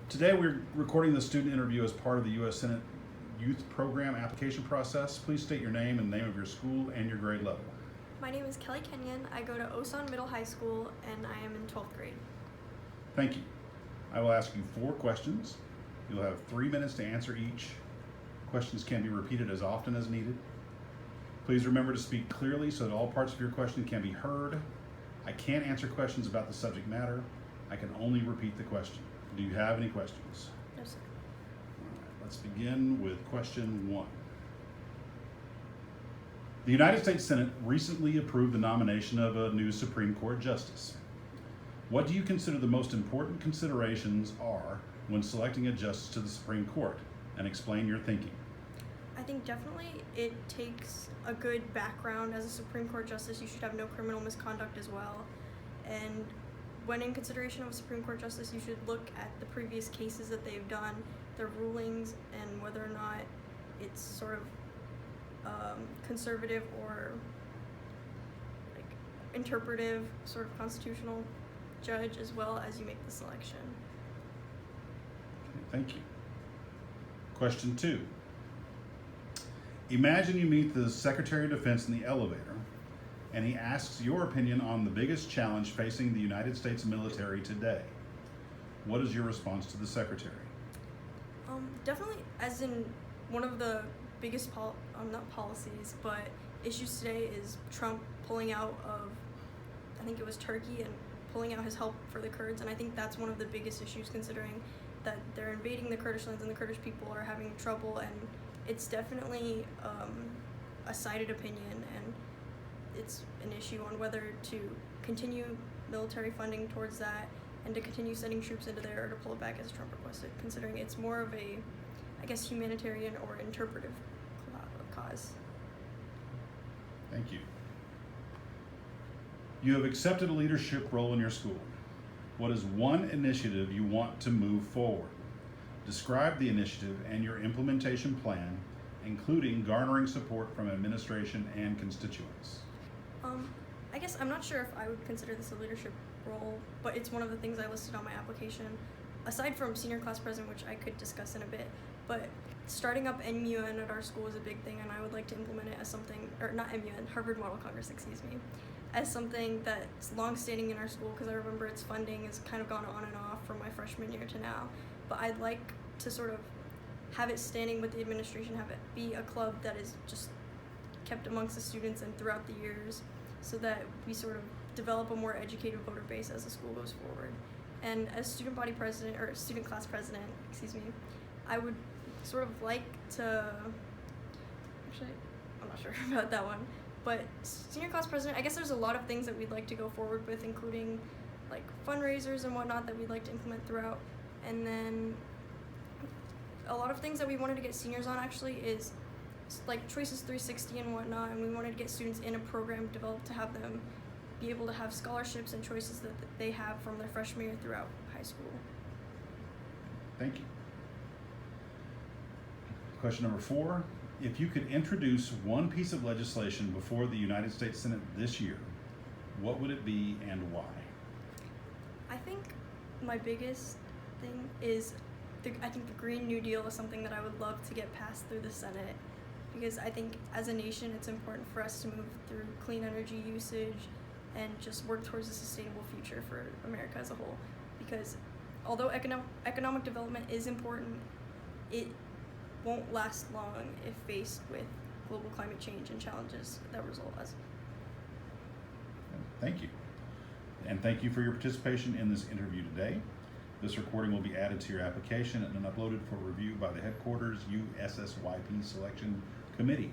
Today we're recording the student interview as part of the U.S. Senate Youth Program application process. Please state your name and the name of your school and your grade level. My name is Kenyon. I go to Osan Middle High School and I am in 12th grade. Thank you. I will ask you 4 questions. You'll have 3 minutes to answer each. Questions can be repeated as often as needed. Please remember to speak clearly so that all parts of your question can be heard. I can't answer questions about the subject matter. I can only repeat the question. Do you have any questions? No, sir. All right, let's begin with question 1. The United States Senate recently approved the nomination of a new Supreme Court justice. What do you consider the most important considerations are when selecting a justice to the Supreme Court? And explain your thinking. I think definitely it takes a good background as a Supreme Court justice. You should have no criminal misconduct as well. And when in consideration of a Supreme Court justice, you should look at the previous cases that they've done, their rulings, and whether or not it's sort of conservative or like interpretive sort of constitutional judge as well as you make the selection. Okay, thank you. Question 2. Imagine you meet the Secretary of Defense in the elevator and he asks your opinion on the biggest challenge facing the United States military today. What is your response to the Secretary? Definitely, as in one of the biggest not policies, but issues today is Trump pulling out of, I think it was Turkey, and pulling out his help for the Kurds, and I think that's one of the biggest issues considering that they're invading the Kurdish lands and the Kurdish people are having trouble, and it's definitely a sided opinion, and it's an issue on whether to continue military funding towards that and to continue sending troops into there or to pull it back as Trump requested, considering it's more of a, I guess, humanitarian or interpretive cause. Thank you. You have accepted a leadership role in your school. What is one initiative you want to move forward? Describe the initiative and your implementation plan, including garnering support from administration and constituents. I guess I'm not sure if I would consider this a leadership role, but it's one of the things I listed on my application. Aside from senior class president, which I could discuss in a bit, but starting up NMUN at our school is a big thing, and I would like to implement it as something, or not NMUN, Harvard Model Congress, excuse me, as something that's long-standing in our school, because I remember its funding has kind of gone on and off from my freshman year to now. But I'd like to sort of have it standing with the administration, have it be a club that is just kept amongst the students and throughout the years, so that we sort of develop a more educated voter base as the school goes forward. And as student body president, or student class president, excuse me, I would sort of like to, actually, I'm not sure about that one, but senior class president, I guess there's a lot of things that we'd like to go forward with, including like fundraisers and whatnot that we'd like to implement throughout. And then a lot of things that we wanted to get seniors on actually is like Choices 360 and whatnot, and we wanted to get students in a program developed to have them be able to have scholarships and choices that they have from their freshman year throughout high school. Thank you. Question number 4. If you could introduce one piece of legislation before the United States Senate this year, what would it be and why? I think my biggest thing is I think the Green New Deal is something that I would love to get passed through the Senate, because I think as a nation it's important for us to move through clean energy usage and just work towards a sustainable future for America as a whole. Because although economic development is important, it won't last long if faced with global climate change and challenges that result as. Thank you. And thank you for your participation in this interview today. This recording will be added to your application and then uploaded for review by the headquarters USSYP Selection Committee.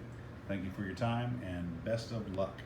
Thank you for your time and best of luck.